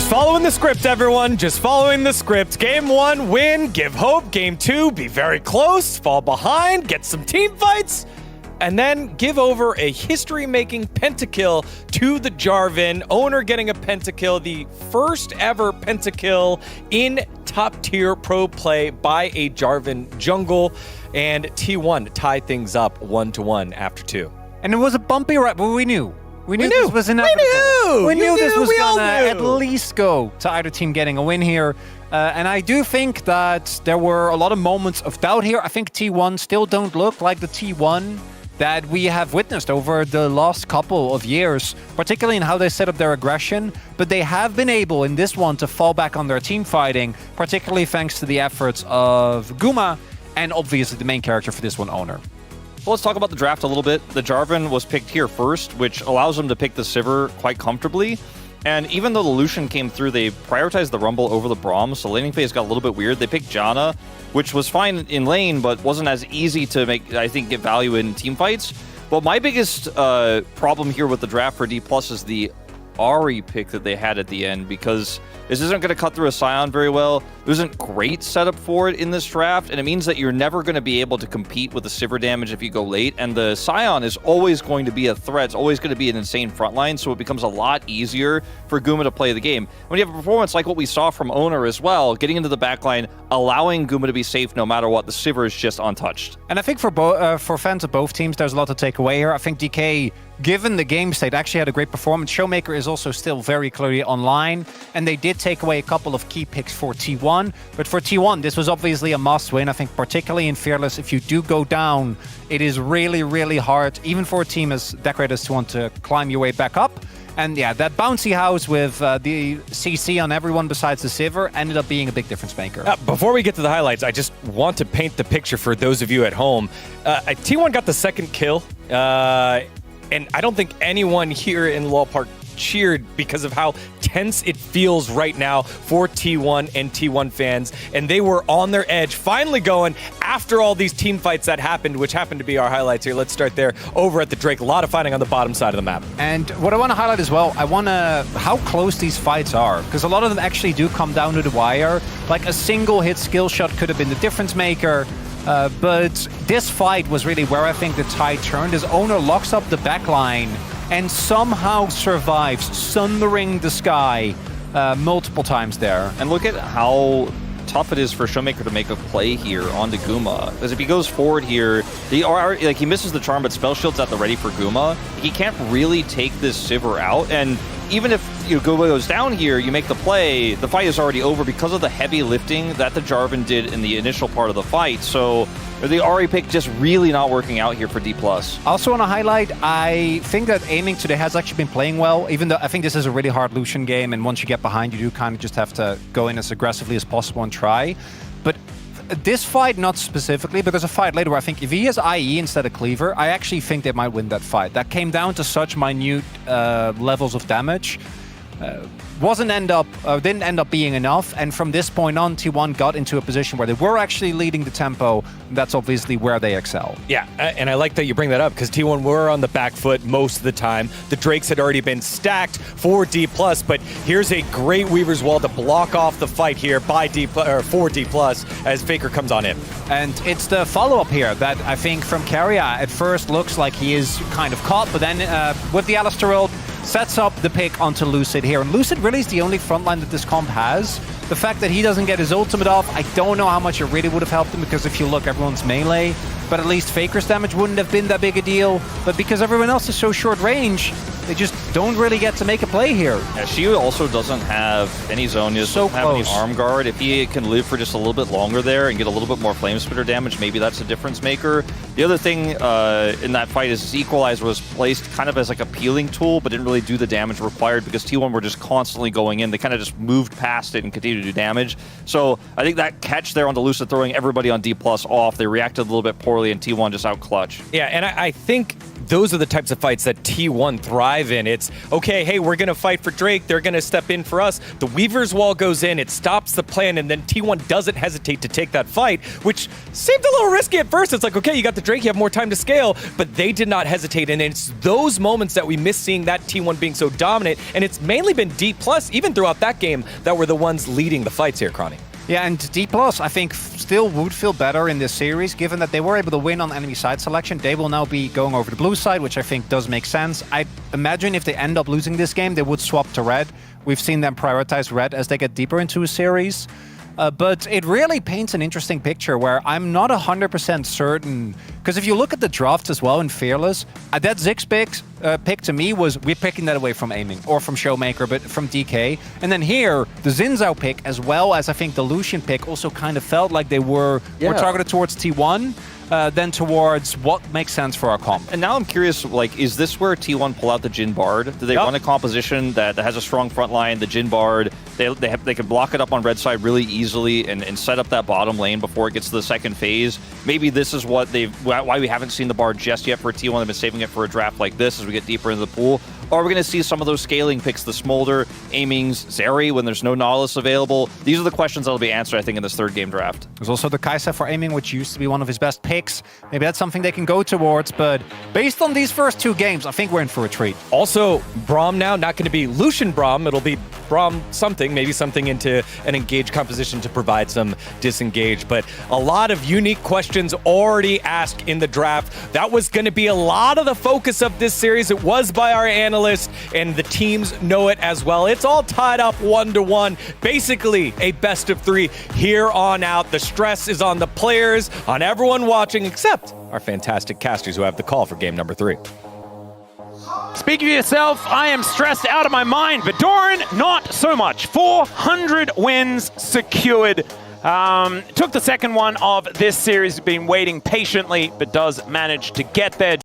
Just following the script, everyone. Just following the script. Game 1, win, give hope. Game 2, be very close, fall behind, get some team fights, and then give over a history-making pentakill to the Jarvan. Owner getting a pentakill, the first ever pentakill in top-tier pro play by a Jarvan jungle. And T1 tie things up 1-1 after 2. And it was a bumpy ride, but we knew. We knew this was inevitable. We knew this was we all gonna knew. at least go to either team getting a win here. And I do think that there were a lot of moments of doubt here. I think T1 still don't look like the T1 that we have witnessed over the last couple of years, particularly in how they set up their aggression. But they have been able in this one to fall back on their team fighting, particularly thanks to the efforts of Guma and obviously the main character for this one, Owner. Well, let's talk about the draft a little bit. The Jarvan was picked here first, which allows them to pick the Sivir quite comfortably. And even though the Lucian came through, they prioritized the Rumble over the Braum, so laning phase got a little bit weird. They picked Janna, which was fine in lane, but wasn't as easy to make, I think, get value in team fights. But my biggest problem here with the draft for D+ is the Ahri pick that they had at the end, because this isn't going to cut through a Sion very well. There isn't great setup for it in this draft, and it means that you're never going to be able to compete with the Sivir damage if you go late, and the Sion is always going to be a threat. It's always going to be an insane frontline, so it becomes a lot easier for Guma to play the game. When you have a performance like what we saw from Owner as well, getting into the backline, allowing Guma to be safe no matter what, the Sivir is just untouched. And I think for fans of both teams, there's a lot to take away here. I think DK, given the game state, actually had a great performance. Showmaker is also still very clearly online, and they did take away a couple of key picks for T1. But for T1, this was obviously a must-win. I think particularly in Fearless, if you do go down, it is really, really hard, even for a team as decorated to want to climb your way back up. And yeah, that bouncy house with the CC on everyone besides the Sivir ended up being a big difference maker. Before we get to the highlights, I just want to paint the picture for those of you at home. T1 got the second kill, and I don't think anyone here in Lol Park cheered because of how tense it feels right now for T1 and T1 fans. And they were on their edge, finally going after all these team fights that happened, which happened to be our highlights here. Let's start there over at the Drake. A lot of fighting on the bottom side of the map. And what I want to highlight as well, I want to how close these fights are, because a lot of them actually do come down to the wire. Like a single hit skill shot could have been the difference maker. But this fight was really where I think the tide turned, as Owner locks up the backline and somehow survives, sundering the sky multiple times there. And look at how tough it is for Showmaker to make a play here onto Guma. Because if he goes forward here, he misses the charm, but Spell Shield's at the ready for Guma. He can't really take this Sivir out, and even if Guma goes down here, you make the play, the fight is already over because of the heavy lifting that the Jarvan did in the initial part of the fight. So the Ahri pick just really not working out here for D+. Also want to highlight, I think that aiming today has actually been playing well, even though I think this is a really hard Lucian game, and once you get behind, you do kind of just have to go in as aggressively as possible and try. But this fight, not specifically, because a fight later where I think if he has IE instead of Cleaver, I actually think they might win that fight. That came down to such minute levels of damage. Didn't end up being enough, and from this point on, T1 got into a position where they were actually leading the tempo. That's obviously where they excel. Yeah, and I like that you bring that up, because T1 were on the back foot most of the time. The Drakes had already been stacked for D+, but here's a great Weaver's Wall to block off the fight here by for D+, as Faker comes on in. And it's the follow-up here that I think from Keria at first looks like he is kind of caught, but then with the Alistar ult, sets up the pick onto Lucid here. And Lucid really is the only frontline that this comp has. The fact that he doesn't get his ultimate off, I don't know how much it really would have helped him, because if you look, everyone's melee. But at least Faker's damage wouldn't have been that big a deal. But because everyone else is so short range, they just don't really get to make a play here. Yeah, she also doesn't have any Zhonya's, so doesn't have any arm guard. If he can live for just a little bit longer there and get a little bit more flame spitter damage, maybe that's a difference maker. The other thing in that fight is his Equalizer was placed kind of as like a peeling tool, but didn't really do the damage required because T1 were just constantly going in. They kind of just moved past it and continued to do damage. So I think that catch there on the Lucid throwing everybody on D+ off, they reacted a little bit poorly, and T1 just out clutch. Yeah, and I think those are the types of fights that T1 thrive in. It's, okay, hey, we're going to fight for Drake. They're going to step in for us. The Weaver's Wall goes in. It stops the plan, and then T1 doesn't hesitate to take that fight, which seemed a little risky at first. It's like, okay, you got the Drake, you have more time to scale, but they did not hesitate, and it's those moments that we miss seeing that T1 being so dominant, and it's mainly been D+, even throughout that game, that were the ones leading the fights here, Cronny. Yeah, and D+, I think, still would feel better in this series, given that they were able to win on enemy side selection. They will now be going over the blue side, which I think does make sense. I imagine if they end up losing this game, they would swap to red. We've seen them prioritize red as they get deeper into a series. But it really paints an interesting picture where I'm not 100% certain. Because if you look at the draft as well in Fearless, that Ziggs pick to me was, we're picking that away from Aiming or from Showmaker, but from DK. And then here, the Xin Zhao pick, as well as I think the Lucian pick, also kind of felt like they were more targeted towards T1 than towards what makes sense for our comp. And now I'm curious, like, is this where T1 pull out the Jhin Bard? Do they run a composition that has a strong front line, the Jhin Bard? They can block it up on red side really easily and set up that bottom lane before it gets to the second phase. Maybe this is what why we haven't seen the Bard just yet for T1. They've been saving it for a draft like this as we get deeper into the pool. Or are we going to see some of those scaling picks, the Smolder, Aimings, Zeri, when there's no Nautilus available? These are the questions that'll be answered, I think, in this third game draft. There's also the Kai'Sa for Aiming, which used to be one of his best picks. Maybe that's something they can go towards, but based on these first two games, I think we're in for a treat. Also, Braum now, not going to be Lucian Braum. It'll be Braum something, maybe something into an engaged composition to provide some disengage. But a lot of unique questions already asked in the draft. That was going to be a lot of the focus of this series. It was by our analysts, and the teams know it as well. It's all tied up 1-1. Basically, a best of 3 here on out. The stress is on the players, on everyone watching, except our fantastic casters who have the call for game number 3. Speak for yourself, I am stressed out of my mind, but Doran, not so much. 400 wins secured. Took the second one of this series, been waiting patiently, but does manage to get there.